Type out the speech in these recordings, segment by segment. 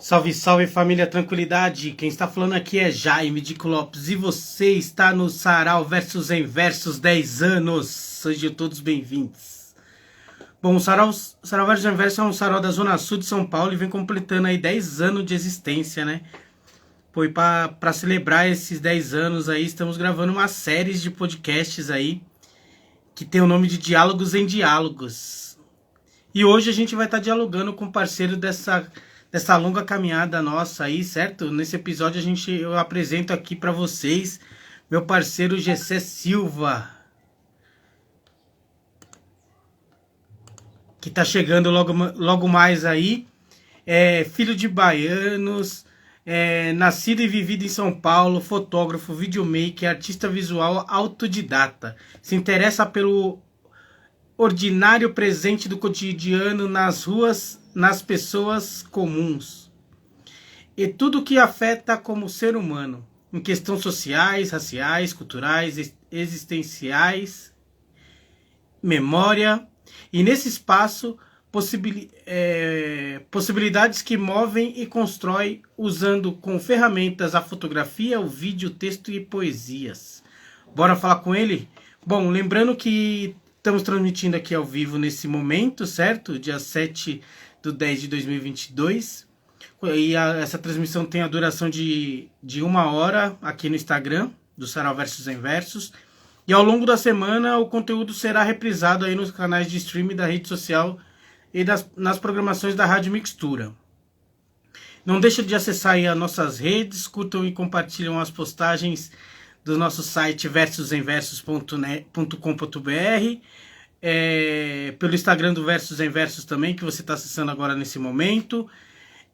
Salve, salve família, tranquilidade. Quem está falando aqui é Jaime Dico Lopes e você está no Sarau Versus em Versus 10 anos. Sejam todos bem-vindos. Bom, o Sarau Versus em Versus é um sarau da Zona Sul de São Paulo e vem completando aí 10 anos de existência, né? Foi para celebrar esses 10 anos aí, estamos gravando uma série de podcasts aí que tem o nome de Diálogos em Diálogos. E hoje a gente vai estar dialogando com o parceiro dessa longa caminhada nossa aí, certo? Nesse episódio eu apresento aqui para vocês meu parceiro Gessé Silva, que tá chegando logo mais aí. É filho de baianos, nascido e vivido em São Paulo, fotógrafo, videomaker, artista visual autodidata. Se interessa pelo ordinário presente do cotidiano nas ruas, nas pessoas comuns e tudo que afeta como ser humano, em questões sociais, raciais, culturais, existenciais, memória, e nesse espaço possibilidades que movem e constroem usando com ferramentas a fotografia, o vídeo, o texto e poesias. Bora falar com ele? Bom, lembrando que estamos transmitindo aqui ao vivo nesse momento, certo? Dia 7/10/2022. E essa transmissão tem a duração de 1 hora aqui no Instagram, do Sarau Versus em Versus. E ao longo da semana o conteúdo será reprisado aí nos canais de streaming da rede social e nas programações da Rádio Mixtura. Não deixe de acessar aí as nossas redes, curtam e compartilham as postagens do nosso site versusemversus.com.br, pelo Instagram do Versus em Versus também, que você está acessando agora nesse momento.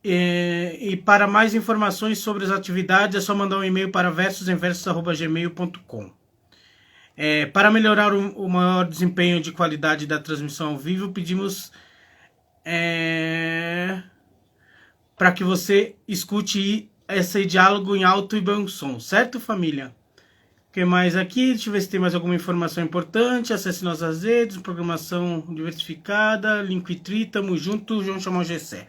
E para mais informações sobre as atividades é só mandar um e-mail para versusemversus@gmail.com. Para melhorar o maior desempenho de qualidade da transmissão ao vivo, pedimos para que você escute esse diálogo em alto e bom som, certo, família? O que mais aqui? Deixa eu ver se tem mais alguma informação importante. Acesse nossas redes, programação diversificada, Linktree, tamo junto, João chamou Gessé.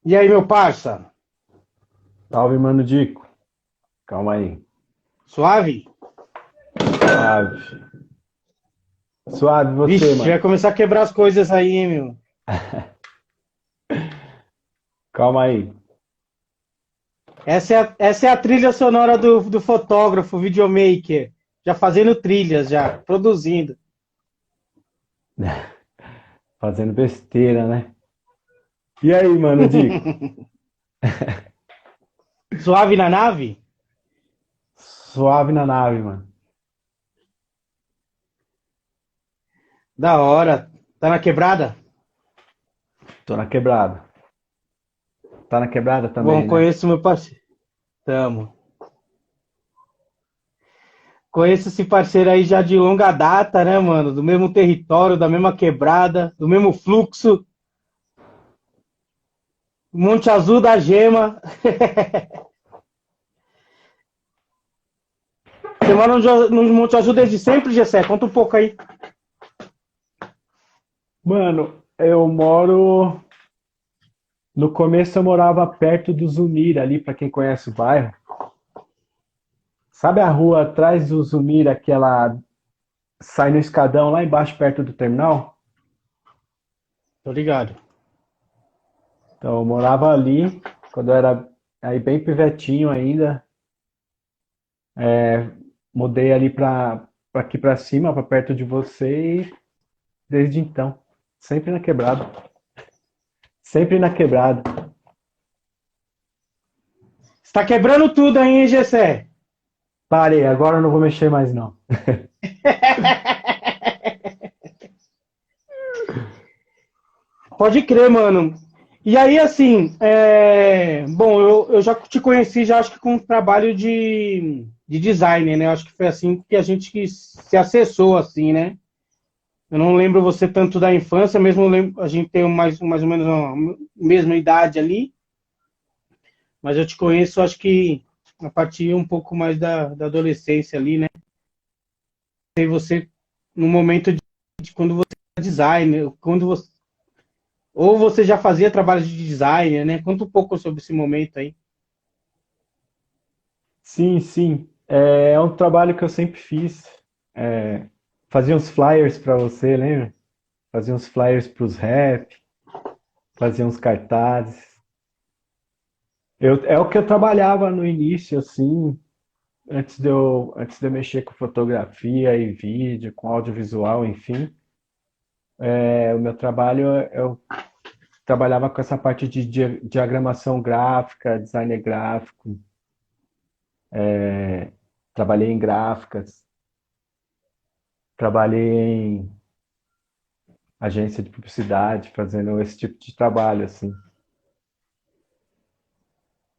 E aí, meu parça? Salve, mano Dico. Calma aí. Suave? Suave. Suave você, Vixe, mano. vai começar a quebrar as coisas aí, hein, meu? Calma aí. Essa é a trilha sonora do fotógrafo, videomaker. Já fazendo trilhas, já, produzindo. Fazendo besteira, né? E aí, mano Dico? Suave na nave? Suave na nave, mano. Da hora. Tá na quebrada? Tô na quebrada. Tá na quebrada Bom, também, né? conheço meu parceiro. Tamo. Conheço esse parceiro aí já de longa data, né, mano? Do mesmo território, da mesma quebrada, do mesmo fluxo. Monte Azul da Gema. Você mora no Monte Azul desde sempre, Gessé? Conta um pouco aí. Mano, eu moro. No começo eu morava perto do Zumira, ali, pra quem conhece o bairro. Sabe a rua atrás do Zumira, que ela sai no escadão lá embaixo, perto do terminal? Tô ligado. Então, eu morava ali, quando eu era aí bem pivetinho ainda. Mudei ali pra aqui pra cima, pra perto de você, e desde então, sempre na quebrada. Sempre na quebrada. Você tá quebrando tudo aí, hein, Gessé? Parei, agora eu não vou mexer mais não. Pode crer, mano. E aí, assim, bom, eu já te conheci, já acho que com um trabalho de design, né? Acho que foi assim que a gente se acessou, assim, né? Eu não lembro você tanto da infância, mesmo a gente tem mais ou menos a mesma idade ali. mas eu te conheço, acho que a partir um pouco mais da adolescência ali, né? E você, no momento de quando você é designer, quando você, ou você já fazia trabalho de designer, né? Conta um pouco sobre esse momento aí. Sim, sim. É um trabalho que eu sempre fiz. É, fazia uns flyers para você, lembra? Fazia uns flyers para os rap, fazia uns cartazes. É o que eu trabalhava no início, assim, antes de eu mexer com fotografia e vídeo, com audiovisual, enfim. O meu trabalho, eu trabalhava com essa parte de diagramação gráfica, design gráfico, trabalhei em gráficas, trabalhei em agência de publicidade, fazendo esse tipo de trabalho, assim.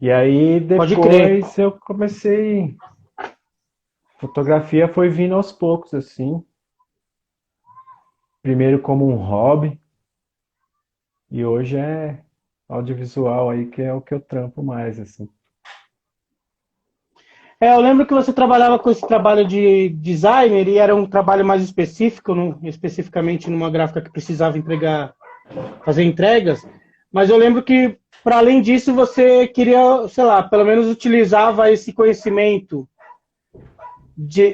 E aí Pode crer. depois eu comecei, fotografia foi vindo aos poucos, assim, primeiro como um hobby, e hoje é audiovisual aí que é o que eu trampo mais, assim. Eu lembro que você trabalhava com esse trabalho de designer e era um trabalho mais específico, especificamente numa gráfica que precisava fazer entregas, mas eu lembro que, para além disso, você queria, sei lá, pelo menos utilizava esse conhecimento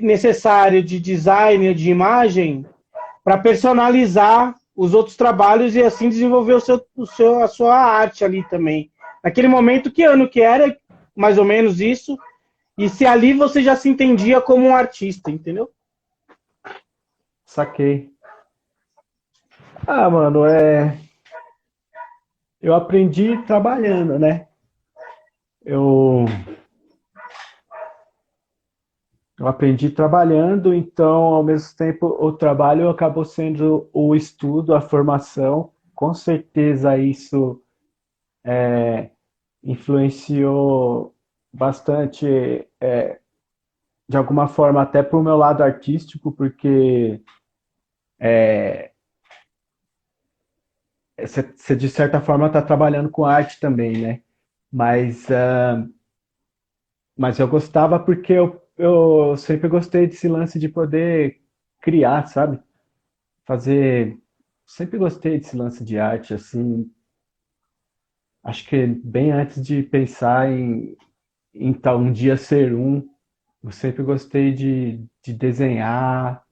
necessário de design, de imagem, para personalizar os outros trabalhos e assim desenvolver a sua arte ali também. Naquele momento, que ano que era, mais ou menos isso, e se ali você já se entendia como um artista, entendeu? Saquei. Ah, mano, eu aprendi trabalhando, né? Eu, eu aprendi trabalhando, então, ao mesmo tempo, o trabalho acabou sendo o estudo, a formação. Com certeza isso influenciou bastante, de alguma forma, até para o meu lado artístico, porque você, de certa forma, está trabalhando com arte também, né? Mas, mas eu gostava porque eu sempre gostei desse lance de poder criar, sabe? Fazer. Sempre gostei desse lance de arte, assim. Acho que bem antes de pensar em tal um dia ser um, eu sempre gostei de desenhar.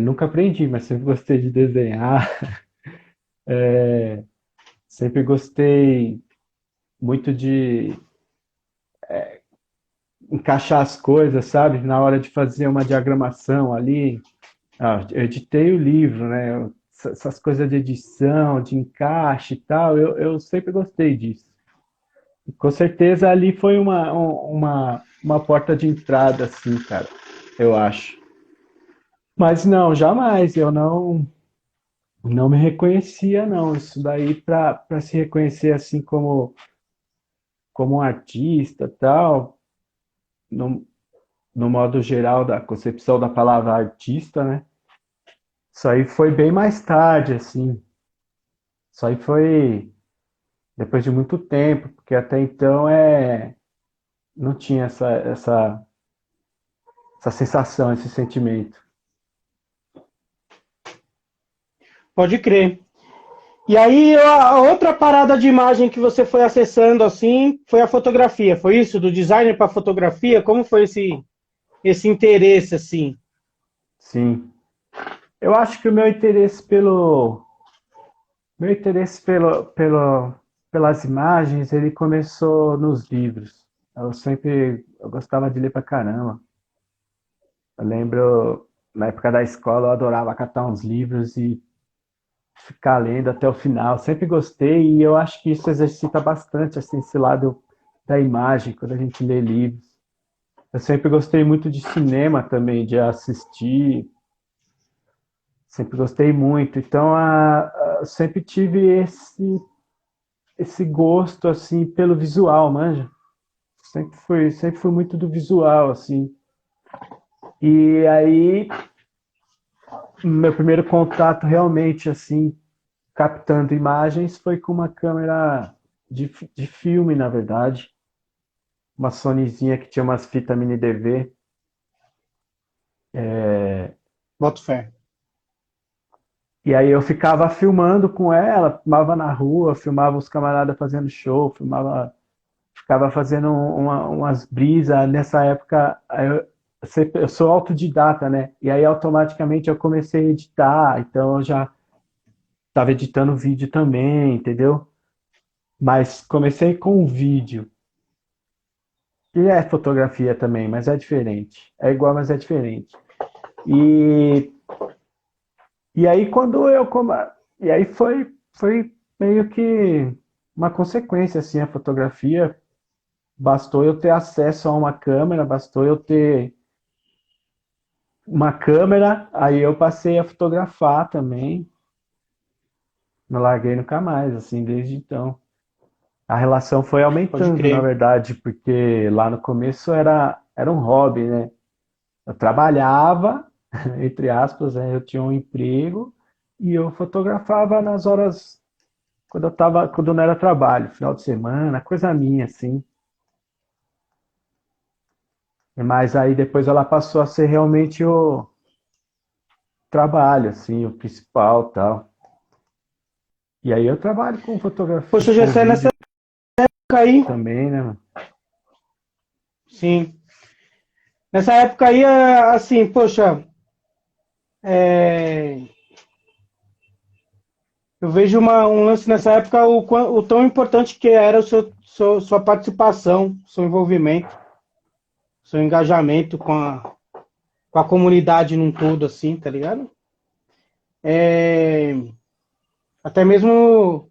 Nunca aprendi, mas sempre gostei de desenhar. Sempre gostei muito de encaixar as coisas, sabe? Na hora de fazer uma diagramação ali. Eu editei o livro, né? Essas coisas de edição, de encaixe e tal, eu sempre gostei disso. E com certeza ali foi uma porta de entrada, assim, cara, eu acho. Mas não, jamais, eu não me reconhecia, não. Isso daí, para se reconhecer assim como um artista tal, no, no modo geral da concepção da palavra artista, né? Isso aí foi bem mais tarde, assim. Isso aí foi depois de muito tempo, porque até então não tinha essa sensação, esse sentimento. Pode crer. E aí, a outra parada de imagem que você foi acessando assim foi a fotografia, foi isso? Do designer para fotografia? Como foi esse interesse assim? Sim. Eu acho que o meu interesse pelas imagens, ele começou nos livros. Eu gostava de ler pra caramba. Eu lembro, na época da escola, eu adorava catar uns livros e ficar lendo até o final. Sempre gostei e eu acho que isso exercita bastante assim, esse lado da imagem quando a gente lê livros. Eu sempre gostei muito de cinema também, de assistir, sempre gostei muito. Então, sempre tive esse gosto assim pelo visual, manja. Sempre fui muito do visual assim. E aí, meu primeiro contato realmente assim captando imagens foi com uma câmera de filme, na verdade. Uma Sonyzinha que tinha umas fitas mini DV. Boto fé. E aí eu ficava filmando com ela, filmava na rua, filmava os camaradas fazendo show, ficava fazendo umas brisas. Nessa época, eu sou autodidata, né? E aí automaticamente eu comecei a editar, então eu já estava editando vídeo também, entendeu? Mas comecei com o vídeo. E é fotografia também, mas é diferente. É igual, mas é diferente. E, e aí quando eu e aí foi meio que uma consequência assim a fotografia. Bastou eu ter acesso a uma câmera, bastou eu ter uma câmera, aí eu passei a fotografar também. Não larguei nunca mais, assim, desde então. A relação foi Pode aumentando, na crer. verdade, porque lá no começo era um hobby, né? Eu trabalhava, entre aspas, né? Eu tinha um emprego e eu fotografava nas horas quando não era trabalho, final de semana, coisa minha, assim. Mas aí depois ela passou a ser realmente o trabalho, assim, o principal, tal. E aí eu trabalho com fotografia, Poxa, com Gessé, nessa vídeo época aí, também, né, mano? sim. Nessa época aí, assim, poxa, é, eu vejo um lance nessa época, o tão importante que era sua participação, seu envolvimento, seu engajamento com a comunidade num todo, assim, tá ligado? É, até mesmo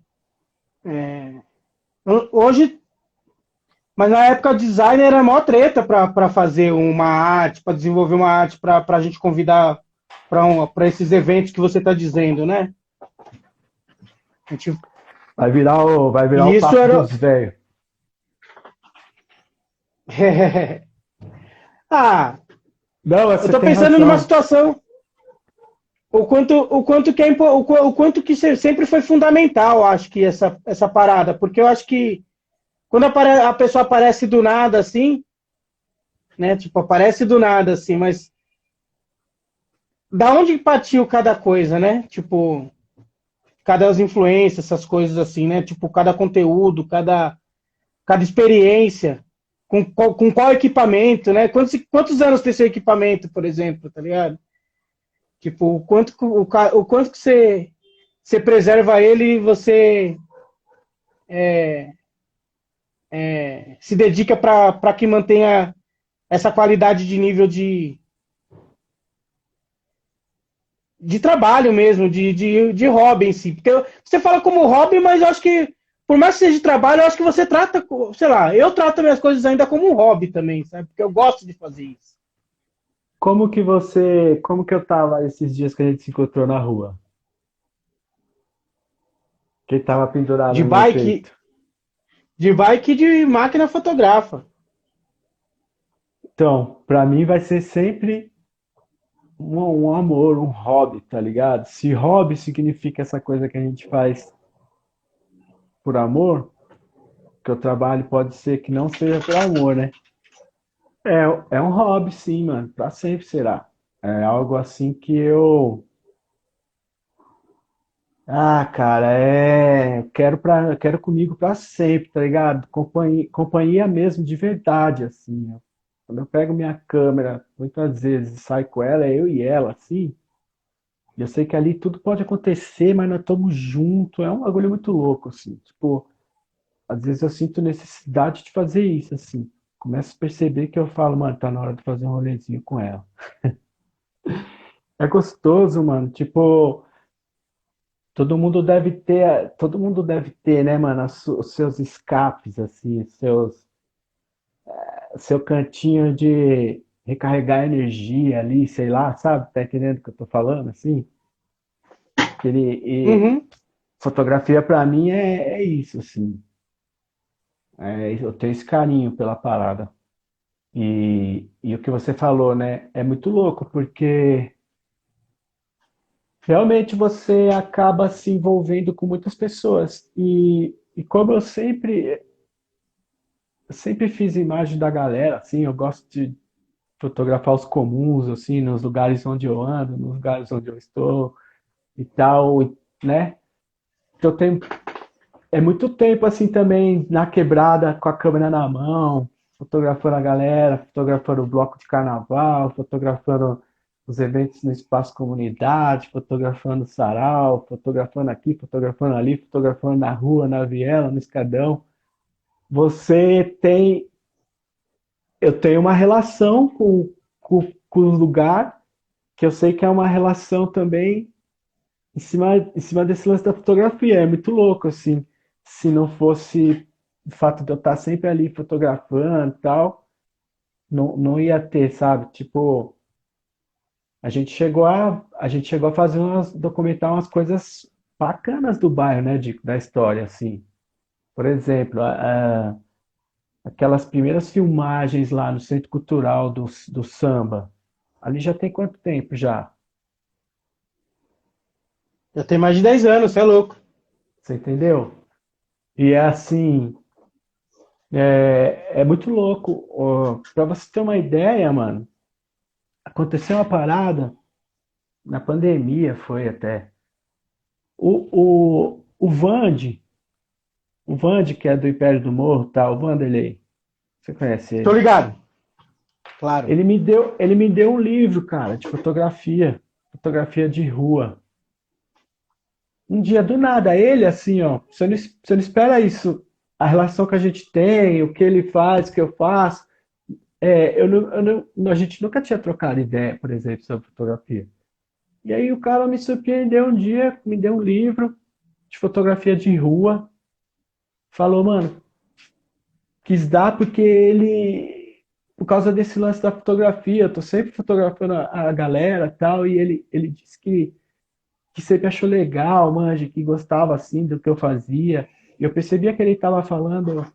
hoje, mas na época o designer era a maior treta para fazer uma arte, para desenvolver uma arte, para a gente convidar para esses eventos que você está dizendo, né? A gente, Vai virar e o isso papo era. dos velhos. Ah, Não, eu você tô tem pensando numa razão. situação. O quanto que o quanto que sempre foi fundamental, acho que essa parada, porque eu acho que quando a pessoa aparece do nada assim, né? Tipo, aparece do nada assim, mas da onde partiu cada coisa, né? Tipo, cada as influências, essas coisas assim, né? Tipo, cada conteúdo, cada experiência, com qual equipamento, né? Quantos anos tem seu equipamento, por exemplo, tá ligado? Tipo, o quanto que você preserva ele e você se dedica para que mantenha essa qualidade de nível de trabalho mesmo, de hobby em si. Porque você fala como hobby, mas eu acho que, por mais que seja de trabalho, eu acho que você trata, sei lá, eu trato minhas coisas ainda como um hobby também, sabe? Porque eu gosto de fazer isso. Como que eu tava esses dias que a gente se encontrou na rua? Que tava pendurado De no meu bike, peito. de bike e de máquina fotografa. Então, pra mim vai ser sempre um amor, um hobby, tá ligado? Se hobby significa essa coisa que a gente faz por amor, que o trabalho pode ser que não seja por amor, né? É um hobby, sim, mano. Pra sempre será. É algo assim que eu. Ah, cara, quero comigo pra sempre, tá ligado? Companhia mesmo, de verdade, assim. Ó. Quando eu pego minha câmera, muitas vezes e saio com ela, é eu e ela, assim. E eu sei que ali tudo pode acontecer, mas nós estamos juntos. É um bagulho muito louco, assim. Tipo, às vezes eu sinto necessidade de fazer isso, assim. Começo a perceber que eu falo, mano, tá na hora de fazer um rolezinho com ela. É gostoso, mano. Tipo, todo mundo deve ter, né, mano, os seus escapes, assim, seu cantinho de recarregar energia ali, sei lá, sabe? Tá entendendo o que eu tô falando, assim? E Uhum. fotografia pra mim é isso, assim. Eu tenho esse carinho pela parada. E o que você falou, né, é muito louco, porque realmente você acaba se envolvendo com muitas pessoas. E E como eu sempre fiz imagem da galera, assim, eu gosto de fotografar os comuns, assim, nos lugares onde eu ando, nos lugares onde eu estou e tal, né? Então tem é muito tempo assim também na quebrada com a câmera na mão, fotografando a galera, fotografando o bloco de carnaval, fotografando os eventos no espaço comunidade, fotografando o sarau, fotografando aqui, fotografando ali, fotografando na rua, na viela, no escadão. Você tem, eu tenho uma relação com o lugar que eu sei que é uma relação também em cima desse lance da fotografia. É muito louco, assim. Se não fosse o fato de eu estar sempre ali fotografando e tal, não ia ter, sabe? Tipo, a gente chegou a fazer documentar umas coisas bacanas do bairro, né, da história, assim. Por exemplo, aquelas primeiras filmagens lá no Centro Cultural do Samba. Ali já tem quanto tempo já? Já tem mais de 10 anos, você é louco. Você entendeu? E é assim, é muito louco. Para você ter uma ideia, mano, aconteceu uma parada na pandemia, foi até. O Vande, que é do Império do Morro, tá? O Vanderlei, você conhece Tô ele? ligado. Claro. Ele me deu um livro, cara, de fotografia de rua. Um dia do nada, ele assim, ó, você não espera isso, a relação que a gente tem, o que ele faz, o que eu faço. A gente nunca tinha trocado ideia, por exemplo, sobre fotografia. E aí o cara me surpreendeu um dia, me deu um livro de fotografia de rua, falou, mano, quis dar porque por causa desse lance da fotografia, eu tô sempre fotografando a galera e tal, e ele disse que sempre achou legal, manja, que gostava assim do que eu fazia. E eu percebia que ele estava falando,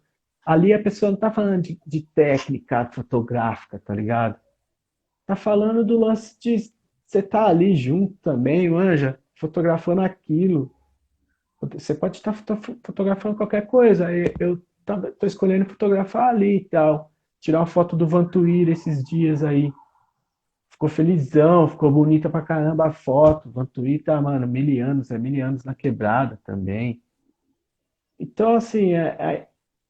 ali a pessoa não tá falando de técnica fotográfica, tá ligado? Tá falando do lance de você tá ali junto também, manja, fotografando aquilo. Você pode estar fotografando qualquer coisa. Eu tô escolhendo fotografar ali e tal. Tirar uma foto do Vantuíra esses dias aí. Ficou felizão, ficou bonita pra caramba a foto. Vantuí tá, mano, mil anos na quebrada também. Então, assim,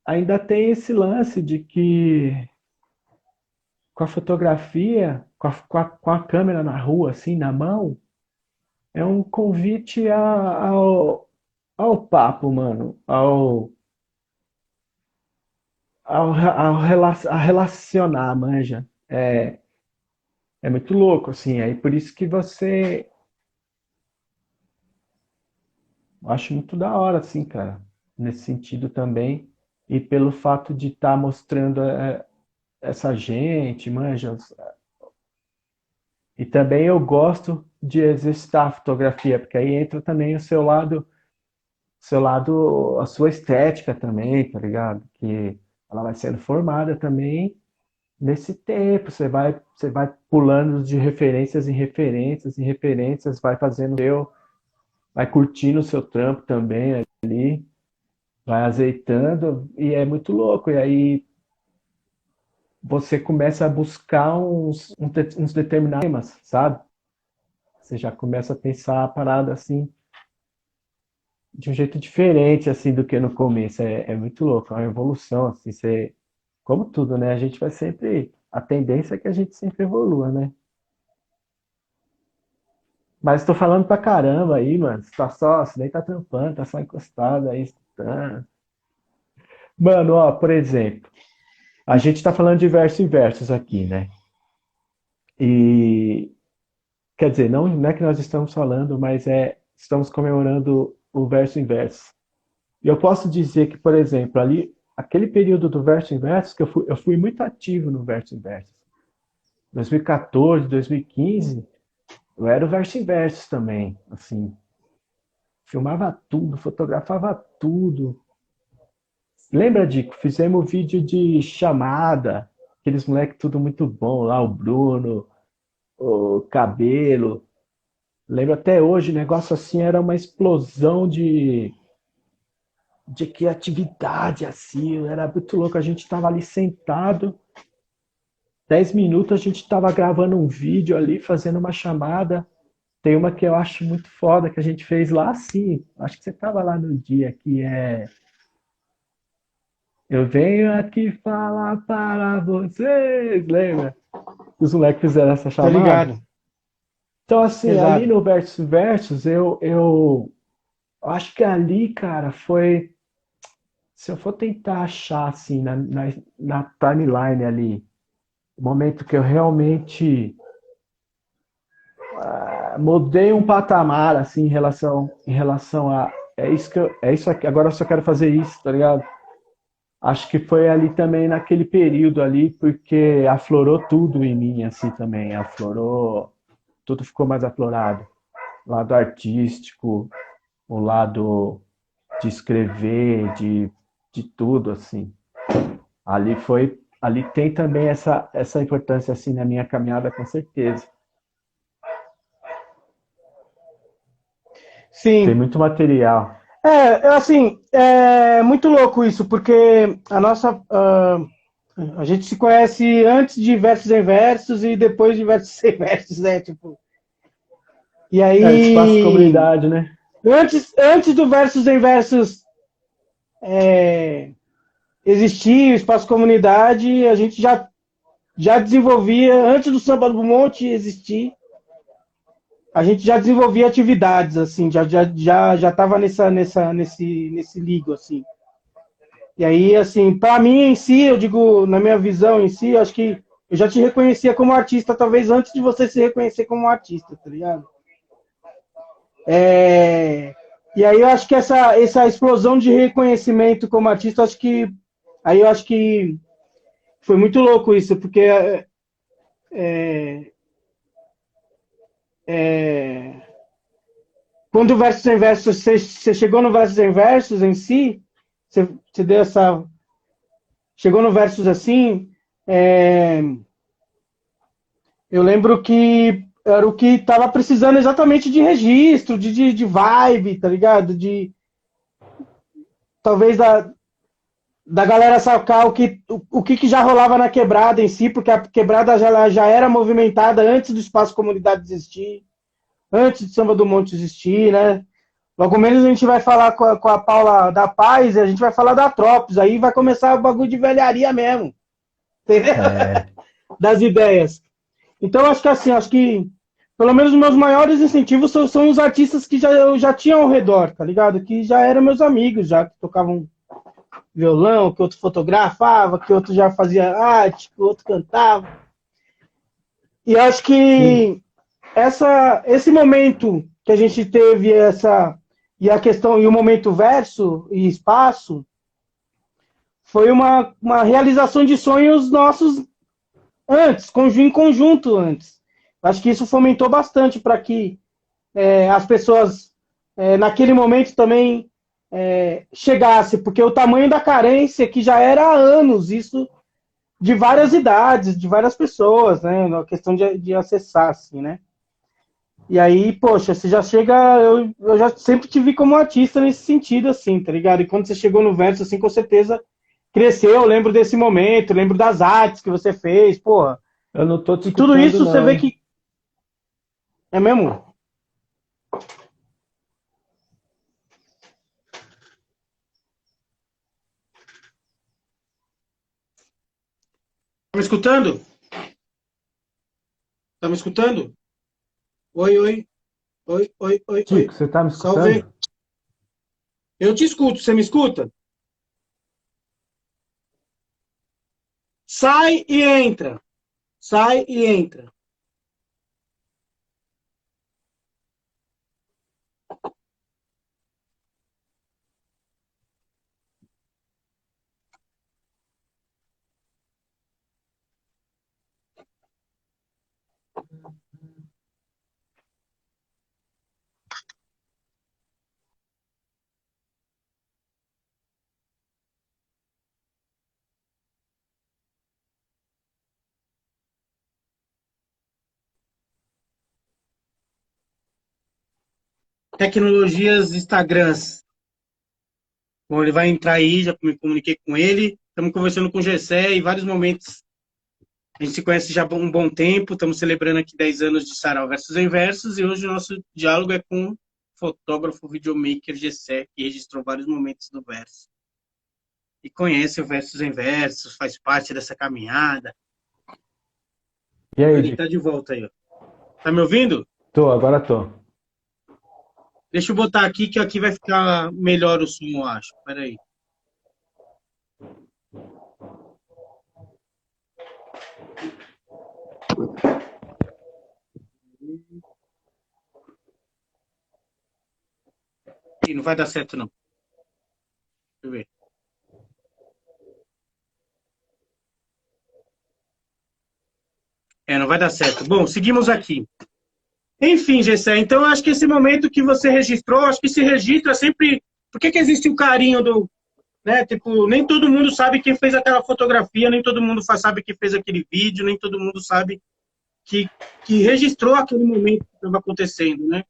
ainda tem esse lance de que com a fotografia, com a câmera na rua, assim, na mão, é um convite ao papo, mano, a relacionar, manja. É muito louco, assim, aí por isso que eu acho muito da hora, assim, cara, nesse sentido também, e pelo fato de estar mostrando essa gente, manja, e também eu gosto de exercitar a fotografia, porque aí entra também seu lado, a sua estética também, tá ligado? Que ela vai sendo formada também nesse tempo. Você vai pulando de referências em referências em referências, vai fazendo vai curtindo o seu trampo também ali, vai azeitando, e é muito louco. E aí você começa a buscar uns determinados temas, sabe? Você já começa a pensar a parada assim de um jeito diferente assim do que no começo. É muito louco, é uma evolução assim, como tudo, né? A gente vai sempre a tendência é que a gente sempre evolua, né? Mas tô falando pra caramba aí, mano. Você nem tá trampando, tá só encostado aí, estudando. Mano, ó, por exemplo, a gente tá falando de verso em versos aqui, né? E quer dizer, não é que nós estamos falando, mas estamos comemorando o verso em verso. E eu posso dizer que, por exemplo, ali, aquele período do verso em verso, que eu fui muito ativo no verso em verso. 2014, 2015, eu era o verso em verso também, assim. Filmava tudo, fotografava tudo. Lembra, Dico? Fizemos vídeo de chamada, aqueles moleques tudo muito bom lá, o Bruno, o Cabelo. Lembro até hoje, o negócio assim era uma explosão de criatividade, assim, era muito louco. A gente tava ali sentado, 10 minutos a gente tava gravando um vídeo ali, fazendo uma chamada. Tem uma que eu acho muito foda que a gente fez lá, sim. Acho que você tava lá no dia, que é Eu venho aqui falar para vocês, lembra? Os moleques fizeram essa Tá chamada. ligado? Então, assim, ali Exato. no Versus Versus, eu acho que ali, cara, foi. Se eu for tentar achar, assim, na timeline ali, o momento que eu realmente mudei um patamar, assim, em relação a. É isso aqui, agora eu só quero fazer isso, tá ligado? Acho que foi ali também naquele período ali, porque aflorou tudo em mim, assim, também. Aflorou, tudo ficou mais aflorado. O lado artístico, o lado de escrever, de tudo, assim. Ali tem também essa importância, assim, na minha caminhada, com certeza. Tem Sim. muito material. Assim, é muito louco isso, porque a gente se conhece antes de Versos em Versos e depois de Versos em Versos, né? Tipo, e É, espaço aí, comunidade, né? antes do Versos em Versos existir, o Espaço Comunidade, a gente já desenvolvia, antes do Samba do Monte existir, a gente já desenvolvia atividades, assim, já tava nesse ligo, assim. E aí, assim, para mim em si, eu digo, na minha visão em si, eu acho que eu já te reconhecia como artista, talvez antes de você se reconhecer como artista, tá ligado? É... E aí eu acho que essa explosão de reconhecimento como artista, acho que aí eu acho que foi muito louco isso, porque quando o Versus em Versus, você chegou no Versus em Versus em si, você deu essa. Chegou no Versus assim, é, eu lembro que era o que estava precisando exatamente de registro, de vibe, tá ligado? De talvez da galera sacar o que já rolava na quebrada em si, porque a quebrada já era movimentada antes do espaço comunidade existir, antes do Samba do Monte existir, né? Logo menos a gente vai falar com a Paula da Paz e a gente vai falar da Tropes. Aí vai começar o bagulho de velharia mesmo. Entendeu? É, Das ideias. Então, acho que assim, acho que pelo menos os meus maiores incentivos são os artistas que eu já tinha ao redor, tá ligado? Que já eram meus amigos, já que tocavam violão, que outro fotografava, que outro já fazia arte, que outro cantava. E acho sim. que esse momento que a gente teve e a questão e o momento verso e espaço foi uma realização de sonhos nossos antes, em conjunto antes. Acho que isso fomentou bastante para que as pessoas naquele momento também chegasse, porque o tamanho da carência que já era há anos, isso de várias idades, de várias pessoas, né? Na questão de acessar, assim, né? E aí, poxa, você já chega. Eu já sempre te vi como artista nesse sentido, assim, tá ligado? E quando você chegou no verso, assim, com certeza cresceu. Eu lembro desse momento, lembro das artes que você fez, porra. Eu não tô te E tudo escutando, isso você vê não. que é mesmo. Tá me escutando? Tá me escutando? Oi, oi, oi, oi, oi, Tico, oi. você tá me Salve. escutando? Eu te escuto, você me escuta? Sai e entra. Sai e entra. Tecnologias Instagrams. Bom, ele vai entrar aí, já me comuniquei com ele. Estamos conversando com o Gessé em vários momentos. A gente se conhece já há um bom tempo. Estamos celebrando aqui 10 anos de Sarau Versos em Versos. E hoje o nosso diálogo é com o fotógrafo, videomaker Gessé, que registrou vários momentos do verso. E conhece o Versos em Versos, faz parte dessa caminhada. E aí, Ele Di? está de volta aí, ó. Tá me ouvindo? Tô, agora tô. Deixa eu botar aqui, que aqui vai ficar melhor o som, eu acho. Espera aí. Ih, não vai dar certo, não. Deixa eu ver. Não vai dar certo. Bom, seguimos aqui. Enfim, Gessé, então eu acho que esse momento que você registrou, acho que esse registro é sempre... Por que existe o carinho do... Né? Tipo, nem todo mundo sabe quem fez aquela fotografia, nem todo mundo sabe quem fez aquele vídeo, nem todo mundo sabe que registrou aquele momento que estava acontecendo, né?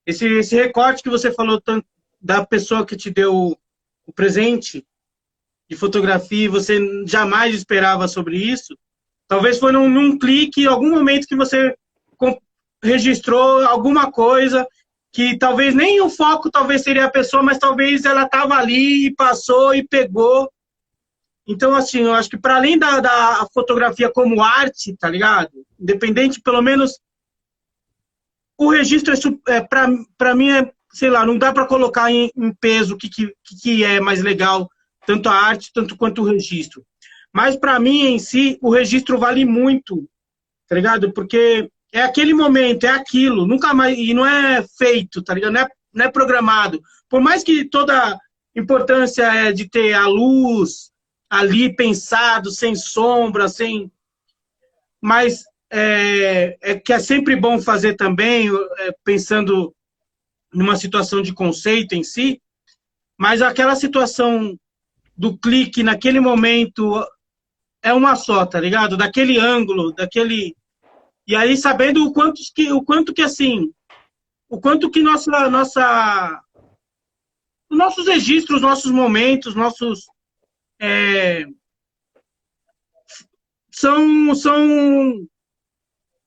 Esse recorte que você falou tanto da pessoa que te deu o presente de fotografia, você jamais esperava sobre isso, talvez foi num clique, em algum momento que você registrou alguma coisa que talvez nem o foco talvez seria a pessoa, mas talvez ela estava ali e passou e pegou. Então, assim, eu acho que para além da fotografia como arte, tá ligado? Independente, pelo menos, o registro, para mim, sei lá, não dá para colocar em peso o que é mais legal, tanto a arte, tanto quanto o registro. Mas, para mim, em si, o registro vale muito, tá ligado? Porque é aquele momento, é aquilo, nunca mais, e não é feito, tá ligado? Não é programado. Por mais que toda importância é de ter a luz ali pensado, sem sombra, sem... Mas que é sempre bom fazer também, pensando numa situação de conceito em si, mas aquela situação do clique naquele momento é uma só, tá ligado? Daquele ângulo, daquele... E aí, sabendo o quanto que assim, o quanto que nossos registros, nossos momentos, são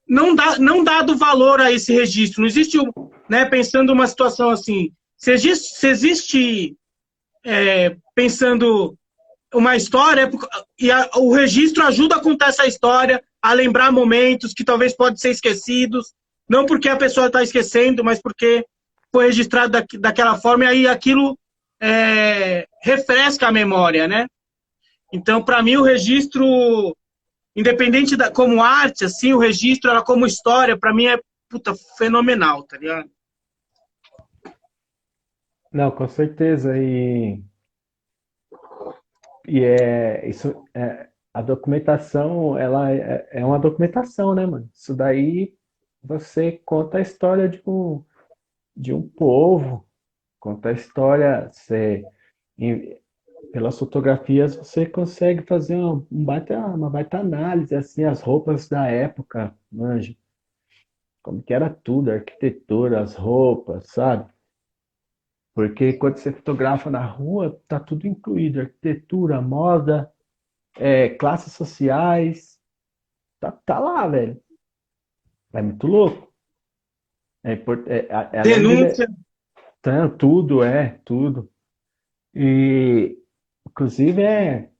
não dado valor a esse registro. Não existe, né, pensando uma situação assim, se existe pensando uma história, e o registro ajuda a contar essa história, a lembrar momentos que talvez podem ser esquecidos, não porque a pessoa está esquecendo, mas porque foi registrado daquela forma, e aí aquilo refresca a memória, né? Então, para mim, o registro, independente como arte, assim, o registro, ela como história, para mim é puta, fenomenal, tá ligado? Não, com certeza. E isso, a documentação, ela é uma documentação, né, mano? Isso daí você conta a história de um povo, conta a história, pelas fotografias você consegue fazer uma baita análise, assim, as roupas da época, manja, como que era tudo, a arquitetura, as roupas, sabe? Porque quando você fotografa na rua, tá tudo incluído, arquitetura, moda, classes sociais, tá lá, velho. É muito louco. Além dele, Denúncia. tudo, tudo. E, inclusive, é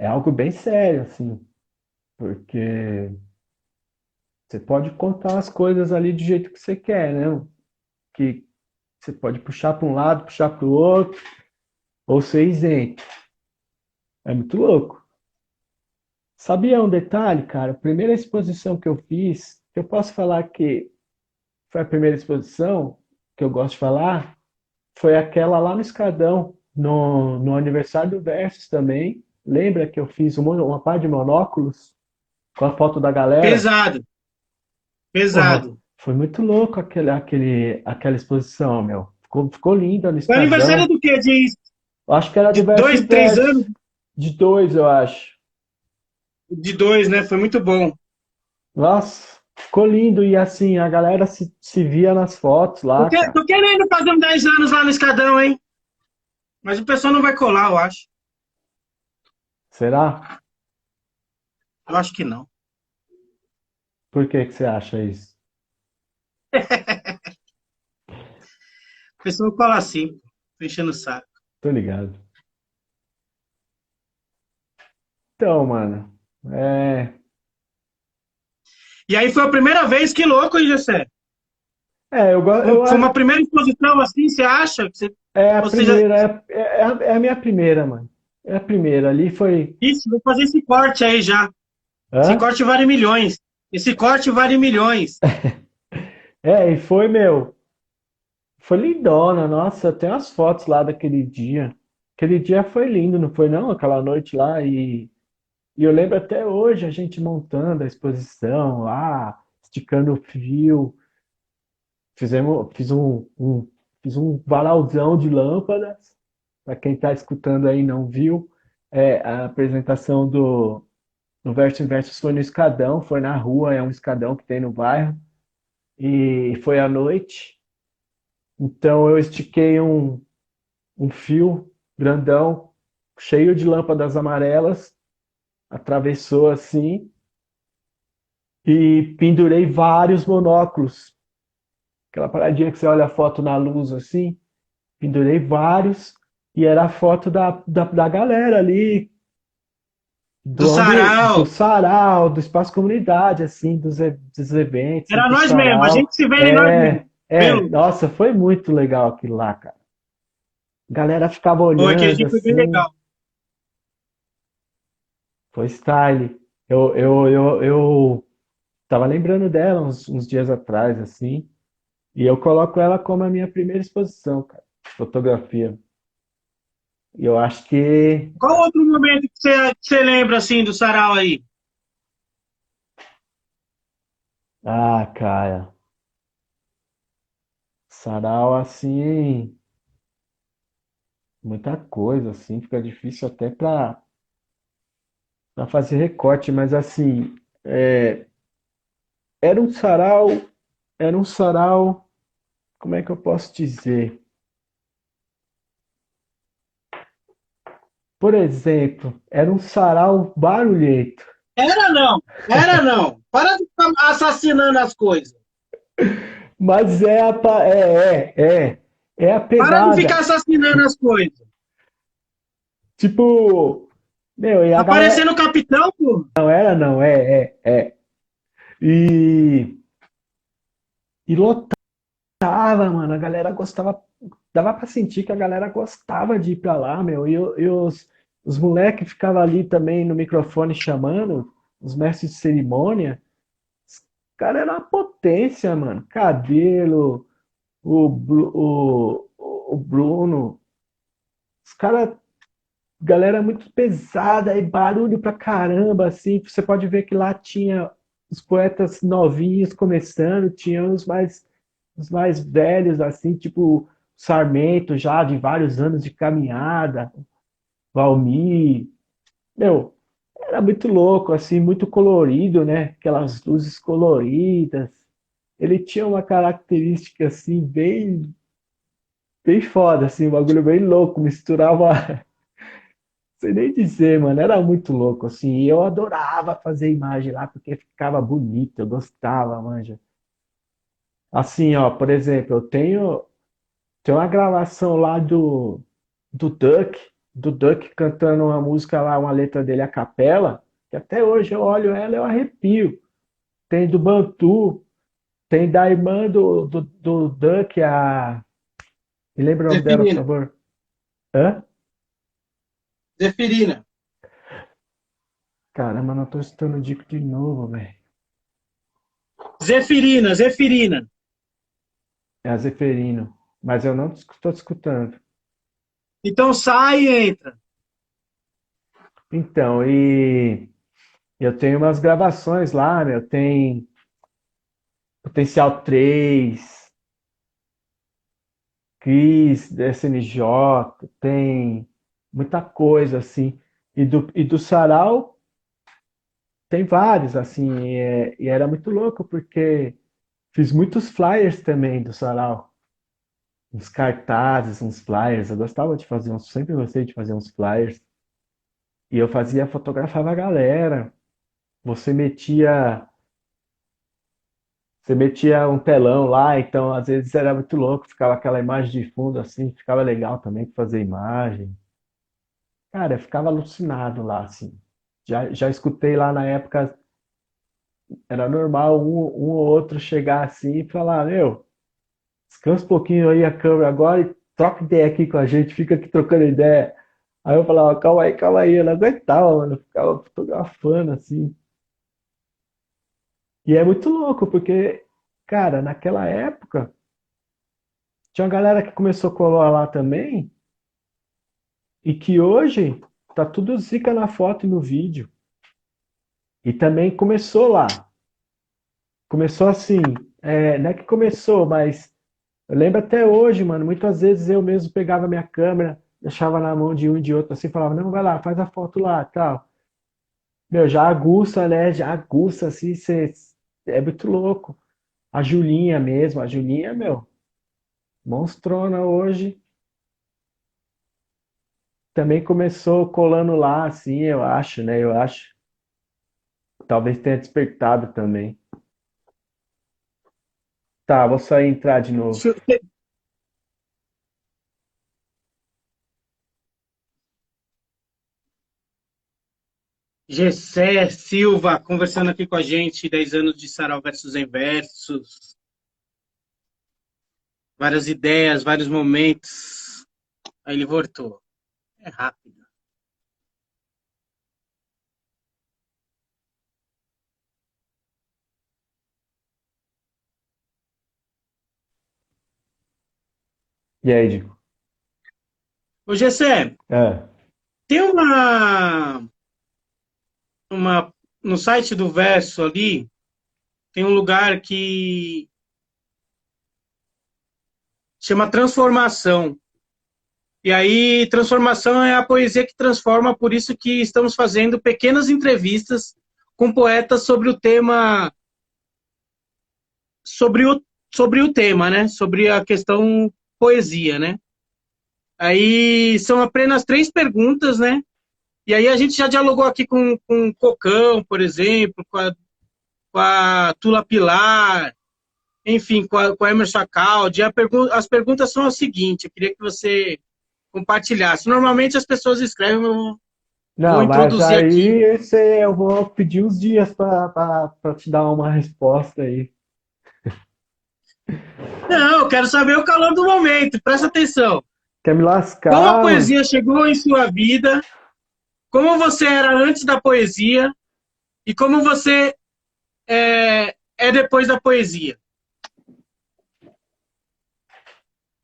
algo bem sério, assim, porque você pode contar as coisas ali do jeito que você quer, né? Que você pode puxar para um lado, puxar para o outro, ou ser isento. É muito louco. Sabia um detalhe, cara? A primeira exposição que eu fiz, que eu posso falar que foi a primeira exposição que eu gosto de falar, foi aquela lá no Escadão, no aniversário do Versus também. Lembra que eu fiz uma par de monóculos com a foto da galera? Pesado, Porra, pesado. foi muito louco aquela exposição, meu. Ficou linda no Foi aniversário Estadão. do quê? Eu acho que era De do Versus 2, 3 anos? Versus. De dois, eu acho. De 2, né? Foi muito bom. Nossa, ficou lindo. E assim, a galera se via nas fotos Tô, lá, cara. tô querendo fazer uns 10 anos lá no Escadão, hein? Mas o pessoal não vai colar, eu acho. Será? Eu acho que não. Por que que você acha isso? O pessoal cola assim, tô enchendo o saco. Tô ligado. Então, mano, é, E aí foi a primeira vez, que louco, hein, Gessé? Foi uma primeira exposição assim, você acha? é a Ou seja, primeira, é a minha primeira, mano. É a primeira. Ali foi. isso, vou fazer esse corte aí já. Esse Hã? corte vale milhões. Esse corte vale milhões. É, e foi, meu. Foi lindona, nossa, tem umas fotos lá daquele dia. Aquele dia foi lindo, não foi não? Aquela noite lá e eu lembro até hoje a gente montando a exposição lá, esticando o fio, fiz um varalzão de lâmpadas. Para quem está escutando aí e não viu, a apresentação do Verso em Versos foi no escadão, foi na rua, é um escadão que tem no bairro e foi à noite. Então eu estiquei um fio grandão, cheio de lâmpadas amarelas, atravessou assim e pendurei vários monóculos. Aquela paradinha que você olha a foto na luz assim, pendurei vários e era a foto da galera ali, Do do sarau. sarau, do espaço comunidade, assim, dos eventos, Era do nós mesmo, a sarau. gente se vê em nós mesmo. Pelo. Nossa, foi muito legal aquilo lá, cara. A galera ficava Pô, aquele olhando dia foi bem assim, legal. foi style. Eu tava lembrando dela uns dias atrás, assim, e eu coloco ela como a minha primeira exposição, cara, de fotografia. E eu acho que, Qual outro momento que você lembra assim do sarau aí? cara, sarau, assim, muita coisa, assim, fica difícil até pra fazer recorte, mas assim, é, era um sarau, era um sarau, como é que eu posso dizer? Por exemplo, era um sarau barulhento. Era não, era não. Para de ficar assassinando as coisas. Mas é a Para de ficar pegada. assassinando as coisas. Tipo, meu, e a Tá galera. parecendo o capitão, pô. Não era, não, é. E, e lotava, mano. A galera gostava. Dava pra sentir que a galera gostava de ir pra lá, meu. E os moleques ficavam ali também no microfone chamando, os mestres de cerimônia. Os caras eram uma potência, mano. Cabelo, o Bruno. Os caras galera muito pesada e barulho pra caramba, assim. Você pode ver que lá tinha os poetas novinhos começando, tinha os mais velhos, assim, tipo Sarmento, já de vários anos de caminhada, Valmir. Meu, era muito louco, assim, muito colorido, né? Aquelas luzes coloridas. Ele tinha uma característica, assim, bem foda, assim, um bagulho bem louco, misturava sei nem dizer, mano, era muito louco, assim, e eu adorava fazer imagem lá, porque ficava bonito, eu gostava, manja. Assim, ó, por exemplo, tenho uma gravação lá do Duck cantando uma música lá, uma letra dele a capela, que até hoje eu olho ela e eu arrepio. Tem do Bantu, tem da irmã do Duck, me lembra o nome dela, por Zeferina. favor? Hã? Zeferina. Caramba, não tô escutando o Dico de novo, velho. Zeferina, Zeferina. É a Zeferino, mas eu não estou escutando. Então sai e entra. Então, e eu tenho umas gravações lá, meu. Tem Potencial 3, Cris, SNJ, tem muita coisa, assim. E do Sarau tem vários, assim. E era muito louco, porque fiz muitos flyers também do Sarau. uns cartazes, uns flyers. Eu gostava de fazer uns, sempre gostei de fazer uns flyers. E eu fazia, fotografava a galera. Você metia, você metia um telão lá, então às vezes era muito louco, ficava aquela imagem de fundo assim, ficava legal também pra fazer imagem. Cara, eu ficava alucinado lá, assim. Já escutei lá na época, era normal um ou outro chegar assim e falar, meu, descansa um pouquinho aí a câmera agora e troca ideia aqui com a gente, fica aqui trocando ideia. Aí eu falava, calma aí, eu não aguentava, mano, eu ficava fotografando assim. E é muito louco, porque, cara, naquela época, tinha uma galera que começou a colar lá também, e que hoje tá tudo zica na foto e no vídeo. E também começou lá. Começou assim, não é que começou, mas eu lembro até hoje, mano, muitas vezes eu mesmo pegava minha câmera, deixava na mão de um e de outro assim, falava, não, vai lá, faz a foto lá, tal. Meu, já aguça, né? Já aguça, assim, é muito louco. A Julinha mesmo, a Julinha, meu, monstrona hoje. Também começou colando lá, assim, eu acho, né? Eu acho. Talvez tenha despertado também. Tá, vou só entrar de novo. Gessé Silva conversando aqui com a gente, 10 anos de Sarau versus Inversos, várias ideias, vários momentos. Aí ele voltou. É rápido. E aí, Dico? Ô Gessé, É. tem uma. No site do Verso ali, tem um lugar que chama Transformação. E aí, transformação é a poesia que transforma, por isso que estamos fazendo pequenas entrevistas com poetas sobre o tema, sobre o, sobre o tema, né? Sobre a questão poesia, né? Aí são apenas 3 perguntas, né? E aí a gente já dialogou aqui com o Cocão, por exemplo, com a Tula Pilar, enfim, com a Emerson Caldi. As perguntas são as seguintes, eu queria que você compartilhasse. Normalmente as pessoas escrevem, eu vou Não, mas introduzir aqui. aí eu vou pedir uns dias para te dar uma resposta aí. Não, eu quero saber o calor do momento, presta atenção. Quer me Como a lascar, mano? poesia chegou em sua vida, como você era antes da poesia e como você é depois da poesia.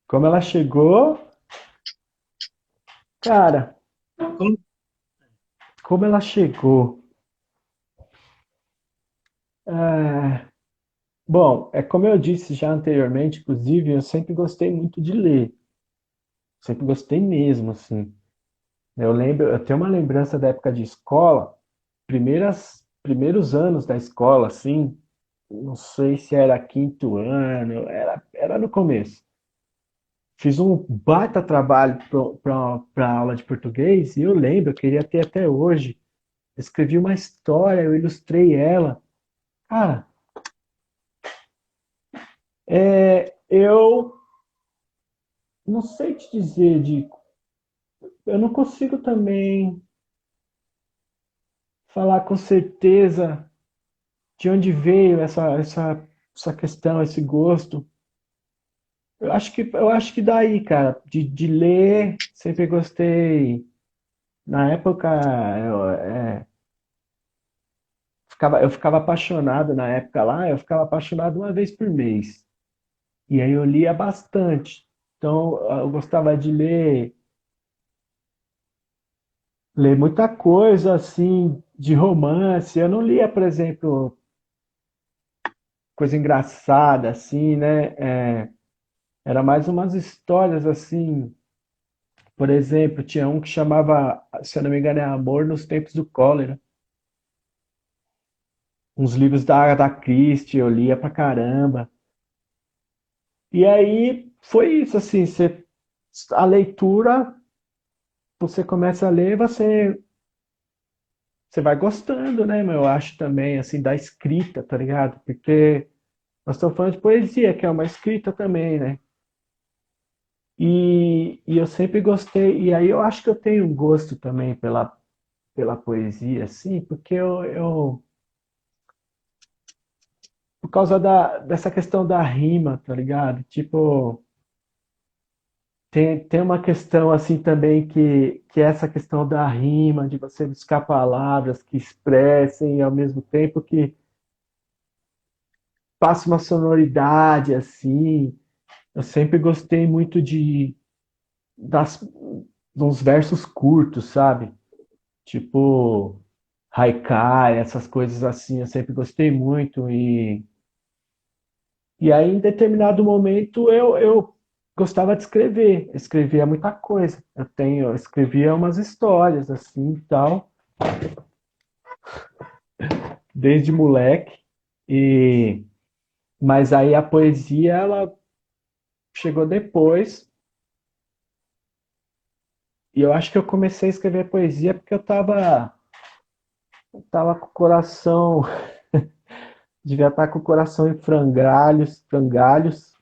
Como ela chegou? Cara, Como- como ela chegou? É, bom, é como eu disse já anteriormente, inclusive, eu sempre gostei muito de ler. Sempre gostei mesmo, assim. Eu lembro, eu tenho uma lembrança da época de escola, primeiros anos da escola, assim, não sei se era quinto ano, era no começo. Fiz um baita trabalho para aula de português e eu lembro, eu queria ter até hoje. Escrevi uma história, eu ilustrei ela. Cara, eu não sei te dizer, eu não consigo também falar com certeza de onde veio essa questão, esse gosto. Eu acho que daí, cara, de ler, sempre gostei. Na época, eu ficava apaixonado na época lá, eu ficava apaixonado uma vez por mês. E aí eu lia bastante. Então, eu gostava de ler muita coisa assim de romance. Eu não lia, por exemplo, coisa engraçada assim, né? Era mais umas histórias assim. Por exemplo, tinha um que chamava, se eu não me engano, é Amor nos Tempos do Cólera. Uns livros da Agatha Christie, eu lia pra caramba. E aí, foi isso, assim, a leitura, você começa a ler, você vai gostando, né, meu? Eu acho também, assim, da escrita, tá ligado? Porque nós estamos falando de poesia, que é uma escrita também, né? E eu sempre gostei, e aí eu acho que eu tenho um gosto também pela poesia, assim, porque por causa dessa questão da rima, tá ligado? Tipo, tem uma questão assim também que é essa questão da rima, de você buscar palavras que expressem e ao mesmo tempo que passe uma sonoridade assim. Eu sempre gostei muito das, de uns versos curtos, sabe? Tipo, haikai, essas coisas assim, eu sempre gostei muito. E aí, em determinado momento, eu gostava de escrever. Eu escrevia muita coisa. Eu escrevia umas histórias assim e tal, desde moleque. E, mas aí a poesia, ela chegou depois. E eu acho que eu comecei a escrever poesia porque eu tava com o coração, devia estar com o coração em frangalhos, frangalhos,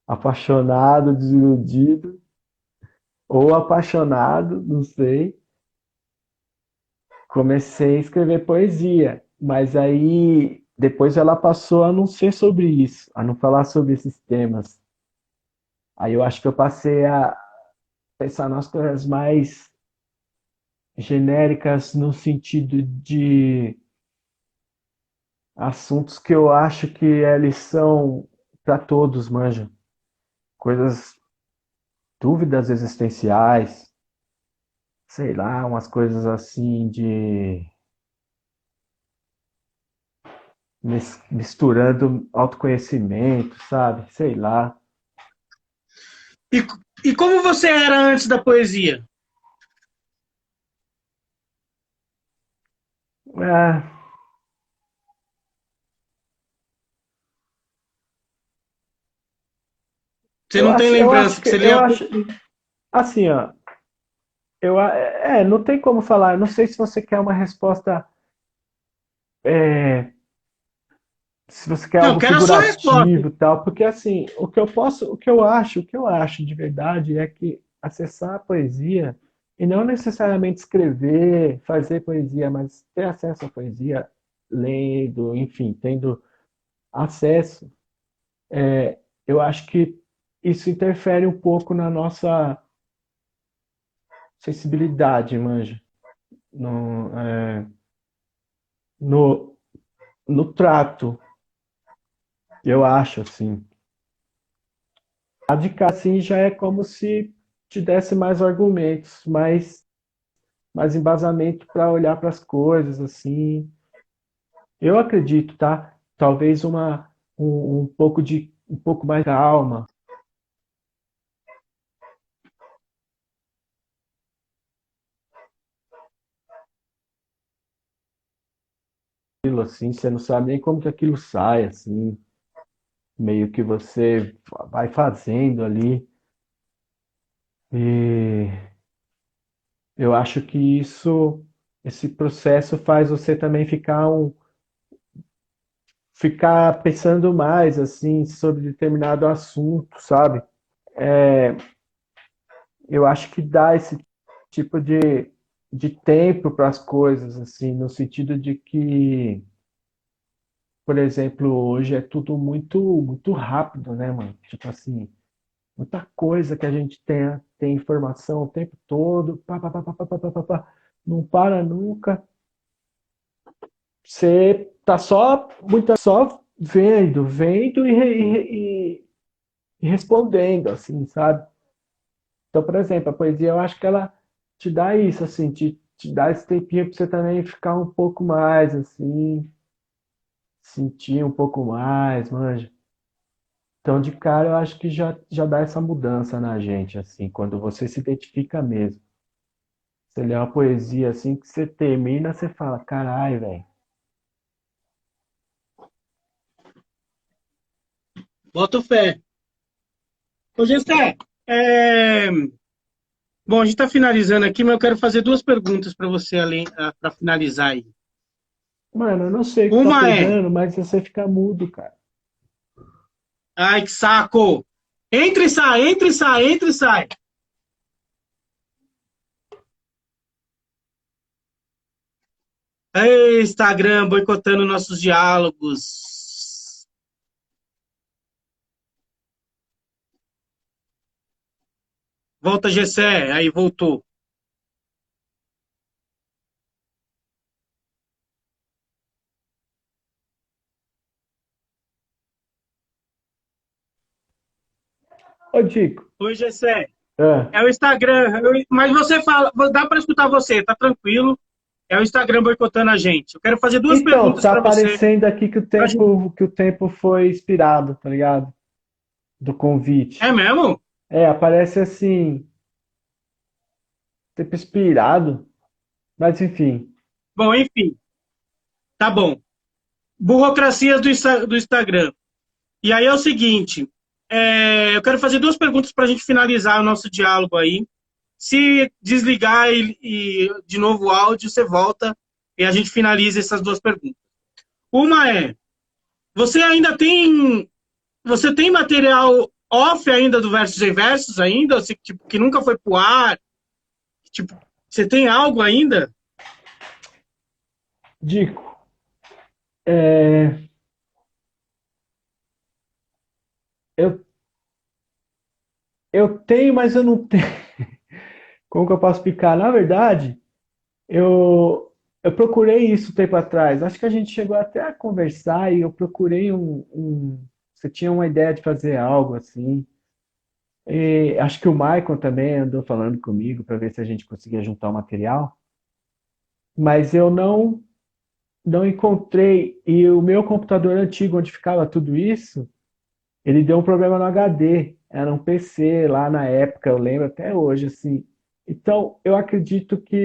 apaixonado, desiludido, ou apaixonado, não sei. Comecei a escrever poesia, mas aí depois ela passou a não ser sobre isso, a não falar sobre esses temas. Aí eu acho que eu passei a pensar nas coisas mais genéricas no sentido de assuntos que eu acho que eles são para todos, manja. Coisas, dúvidas existenciais, sei lá, umas coisas assim de misturando autoconhecimento, sabe? Sei lá. E, e como você era antes da poesia? É, Você não tem eu lembrança, acho que que você eu lia. acho assim, ó. Não tem como falar. Eu não sei se você quer uma resposta, é, se você quer Não, algo quero a sua resposta. figurativo, e tal, porque assim, o que eu acho de verdade é que acessar a poesia e não necessariamente escrever, fazer poesia, mas ter acesso à poesia, lendo, enfim, tendo acesso, eu acho que isso interfere um pouco na nossa sensibilidade, manja. No, no, no trato, eu acho, assim. A de cá, assim, já é como se te desse mais argumentos, mais embasamento para olhar para as coisas, assim. Eu acredito, tá? Talvez um pouco mais calma, aquilo assim, você não sabe nem como que aquilo sai, assim, meio que você vai fazendo ali. E eu acho que esse processo faz você também ficar pensando mais assim sobre determinado assunto, sabe? Eu acho que dá esse tipo de tempo para as coisas, assim, no sentido de que, por exemplo, hoje é tudo muito rápido, né, mano? Tipo assim, muita coisa que a gente tem informação o tempo todo, pá, não para nunca. Você tá só vendo e respondendo, assim, sabe? Então, por exemplo, a poesia, eu acho que ela te dá isso, assim, te dá esse tempinho para você também ficar um pouco mais, assim, sentir um pouco mais, manja. Então, de cara, eu acho que já dá essa mudança na gente, assim, quando você se identifica mesmo. Você lê uma poesia, assim, que você termina, você fala, caralho, velho. Boto fé. Ô, Gessé, é... bom, a gente está finalizando aqui, mas eu quero fazer duas perguntas para você, além para finalizar aí. Mano, eu não sei o que tá Uma é, pegando, mas você fica mudo, cara. ai, que saco! Entre e sai, entre e sai, entre e sai. Ei, Instagram boicotando nossos diálogos. Volta, Gessé, aí voltou. Ô, Dico, Oi, Gessé. ah, É o Instagram, mas você fala, dá para escutar você, tá tranquilo. É o Instagram boicotando a gente. Eu quero fazer duas então, perguntas tá para você. aparecendo aqui Pra gente... que o tempo foi expirado, tá ligado? Do É convite. mesmo? É, aparece assim, tempo expirado, mas enfim. Bom, enfim, tá bom. Burocracias do Instagram. E aí é o seguinte, eu quero fazer duas perguntas para a gente finalizar o nosso diálogo aí. Se desligar e de novo o áudio, você volta e a gente finaliza essas duas perguntas. Uma é, você ainda tem, você tem material off ainda do Versus e Versus ainda, tipo, que nunca foi pro ar? Tipo, você tem algo ainda? Dico, é, eu, eu tenho, mas eu não tenho. Como que eu posso explicar? Na verdade, eu procurei isso um tempo atrás. Acho que a gente chegou até a conversar e eu procurei você tinha uma ideia de fazer algo assim. E acho que o Michael também andou falando comigo para ver se a gente conseguia juntar o material, mas eu não encontrei. E o meu computador antigo, onde ficava tudo isso, ele deu um problema no HD. Era um PC lá na época, eu lembro até hoje, assim. Então, eu acredito que